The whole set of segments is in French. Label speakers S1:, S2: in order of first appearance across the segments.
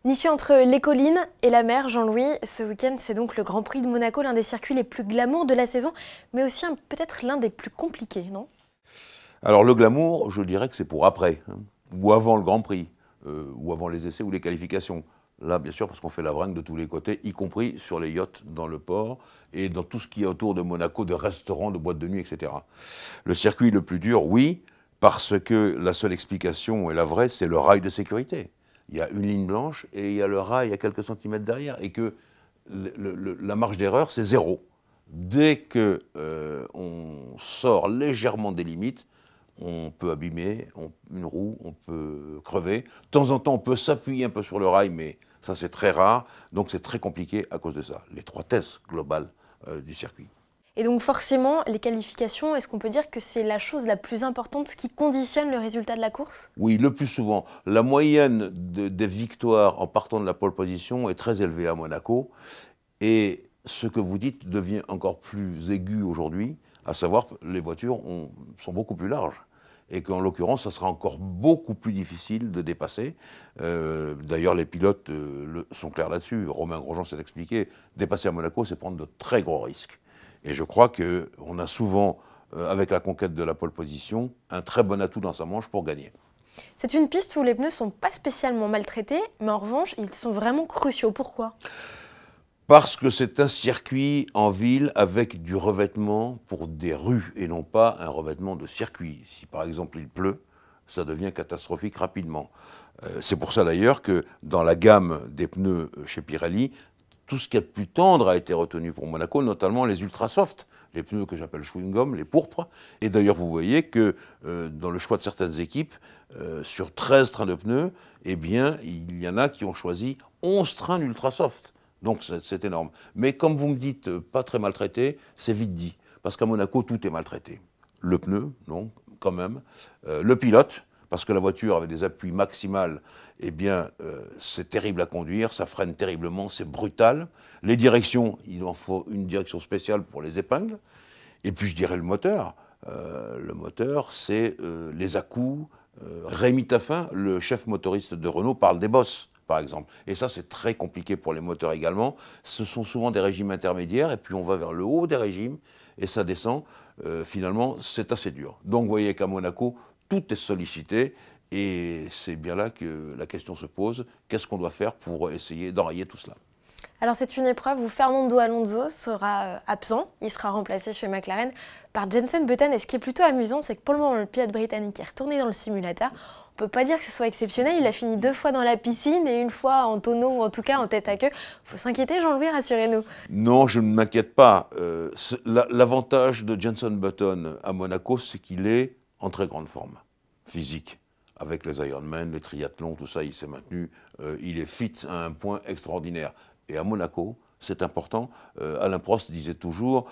S1: Niché entre les collines et la mer, Jean-Louis, ce week-end c'est donc le Grand Prix de Monaco, l'un des circuits les plus glamour de la saison, mais aussi peut-être l'un des plus compliqués, non?
S2: Alors le glamour, je dirais que c'est pour après, hein, ou avant le Grand Prix, ou avant les essais ou les qualifications. Là, bien sûr, parce qu'on fait la bringue de tous les côtés, y compris sur les yachts dans le port et dans tout ce qui est autour de Monaco, de restaurants, de boîtes de nuit, etc. Le circuit le plus dur, oui, parce que la seule explication, et la vraie, c'est le rail de sécurité. Il y a une ligne blanche et il y a le rail à quelques centimètres derrière, et que la marge d'erreur, c'est zéro. Dès que on sort légèrement des limites, on peut abîmer une roue, on peut crever. De temps en temps, on peut s'appuyer un peu sur le rail, mais ça, c'est très rare. Donc, c'est très compliqué à cause de ça. L'étroitesse globale du circuit.
S1: Et donc forcément, les qualifications, est-ce qu'on peut dire que c'est la chose la plus importante, ce qui conditionne le résultat de la course?
S2: Oui, le plus souvent. La moyenne des victoires en partant de la pole position est très élevée à Monaco. Et ce que vous dites devient encore plus aigu aujourd'hui, à savoir que les voitures sont beaucoup plus larges. Et qu'en l'occurrence, ça sera encore beaucoup plus difficile de dépasser. D'ailleurs, les pilotes sont clairs là-dessus. Romain Grosjean s'est expliqué. Dépasser à Monaco, c'est prendre de très gros risques. Et je crois qu'on a souvent, avec la conquête de la pole position, un très bon atout dans sa manche pour gagner.
S1: C'est une piste où les pneus ne sont pas spécialement maltraités, mais en revanche, ils sont vraiment cruciaux. Pourquoi?
S2: Parce que c'est un circuit en ville avec du revêtement pour des rues et non pas un revêtement de circuit. Si par exemple il pleut, ça devient catastrophique rapidement. C'est pour ça d'ailleurs que dans la gamme des pneus chez Pirelli, tout ce qui est plus tendre a été retenu pour Monaco, notamment les ultra soft, les pneus que j'appelle chewing-gum, les pourpres. Et d'ailleurs, vous voyez que dans le choix de certaines équipes, sur 13 trains de pneus, eh bien, il y en a qui ont choisi 11 trains d'ultra soft. Donc c'est énorme. Mais comme vous me dites pas très maltraité, c'est vite dit. Parce qu'à Monaco, tout est maltraité. Le pneu, non, quand même. Le pilote, parce que la voiture avec des appuis maximales, eh bien, c'est terrible à conduire, ça freine terriblement, c'est brutal. Les directions, il en faut une direction spéciale pour les épingles. Et puis je dirais le moteur. Le moteur, c'est les à-coups. Rémi Taffin, le chef motoriste de Renault, parle des bosses, par exemple. Et ça, c'est très compliqué pour les moteurs également. Ce sont souvent des régimes intermédiaires, et puis on va vers le haut des régimes, et ça descend. Finalement, c'est assez dur. Donc vous voyez qu'à Monaco, tout est sollicité, et c'est bien là que la question se pose. Qu'est-ce qu'on doit faire pour essayer d'enrayer tout cela?
S1: Alors c'est une épreuve où Fernando Alonso sera absent, il sera remplacé chez McLaren par Jenson Button. Et ce qui est plutôt amusant, c'est que pour le moment, le pilote britannique est retourné dans le simulateur. On peut pas dire que ce soit exceptionnel, il a fini 2 fois dans la piscine et une fois en tonneau, ou en tout cas en tête à queue. Faut s'inquiéter, Jean-Louis, rassurez-nous.
S2: Non, je ne m'inquiète pas. L'avantage de Jenson Button à Monaco, c'est qu'il est en très grande forme physique. Avec les Ironman, les triathlons, tout ça, il s'est maintenu. Il est fit à un point extraordinaire. Et à Monaco, c'est important. Alain Prost disait toujours,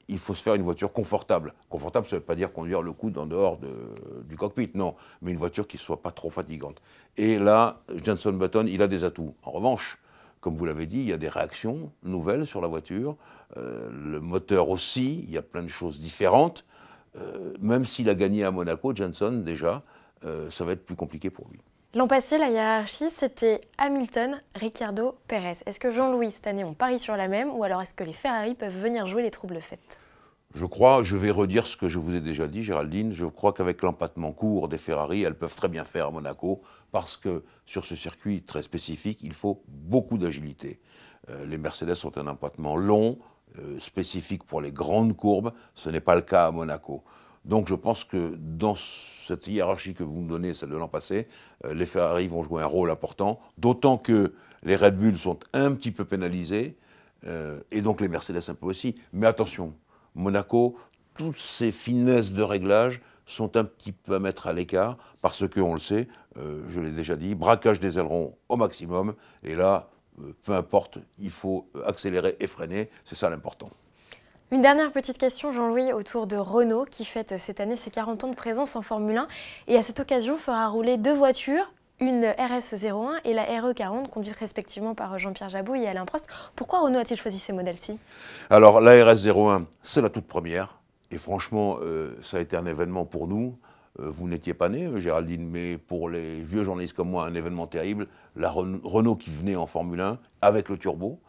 S2: il faut se faire une voiture confortable. Confortable, ça ne veut pas dire conduire le coude en dehors du cockpit, non. Mais une voiture qui ne soit pas trop fatigante. Et là, Jenson Button, il a des atouts. En revanche, comme vous l'avez dit, il y a des réactions nouvelles sur la voiture. Le moteur aussi, il y a plein de choses différentes. Même s'il a gagné à Monaco, Jenson, déjà, ça va être plus compliqué pour lui.
S1: L'an passé, la hiérarchie, c'était Hamilton, Ricciardo, Pérez. Est-ce que Jean-Louis, cette année, on parie sur la même, ou alors est-ce que les Ferrari peuvent venir jouer les troubles fêtes?
S2: Je crois, je vais redire ce que je vous ai déjà dit, Géraldine, je crois qu'avec l'empattement court des Ferrari, elles peuvent très bien faire à Monaco, parce que sur ce circuit très spécifique, il faut beaucoup d'agilité. Les Mercedes ont un empattement long, spécifique pour les grandes courbes, ce n'est pas le cas à Monaco. Donc je pense que dans cette hiérarchie que vous me donnez, celle de l'an passé, les Ferrari vont jouer un rôle important, d'autant que les Red Bull sont un petit peu pénalisés, et donc les Mercedes un peu aussi. Mais attention, Monaco, toutes ces finesses de réglage sont un petit peu à mettre à l'écart, parce que, on le sait, je l'ai déjà dit, braquage des ailerons au maximum, et là, peu importe, il faut accélérer et freiner, c'est ça l'important.
S1: Une dernière petite question, Jean-Louis, autour de Renault, qui fête cette année ses 40 ans de présence en Formule 1, et à cette occasion fera rouler 2 voitures, une RS01 et la RE40, conduites respectivement par Jean-Pierre Jabouille et Alain Prost. Pourquoi Renault a-t-il choisi ces modèles-ci?
S2: Alors, la RS01, c'est la toute première, et franchement, ça a été un événement pour nous. Vous n'étiez pas né, Géraldine, mais pour les vieux journalistes comme moi, un événement terrible, la Renault qui venait en Formule 1 avec le turbo.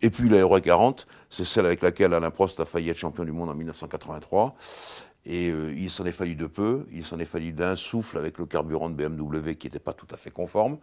S2: Et puis la Euro 40, c'est celle avec laquelle Alain Prost a failli être champion du monde en 1983. Et il s'en est fallu de peu, il s'en est fallu d'un souffle avec le carburant de BMW qui n'était pas tout à fait conforme,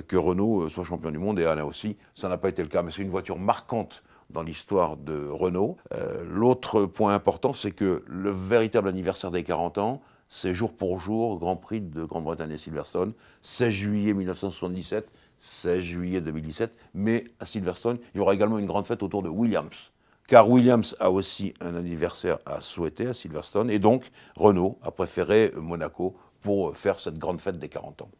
S2: que Renault soit champion du monde, et Alain aussi. Ça n'a pas été le cas, mais c'est une voiture marquante dans l'histoire de Renault. L'autre point important, c'est que le véritable anniversaire des 40 ans, c'est jour pour jour, Grand Prix de Grande-Bretagne et Silverstone, 16 juillet 1977, 16 juillet 2017, mais à Silverstone, il y aura également une grande fête autour de Williams. Car Williams a aussi un anniversaire à souhaiter à Silverstone, et donc Renault a préféré Monaco pour faire cette grande fête des 40 ans.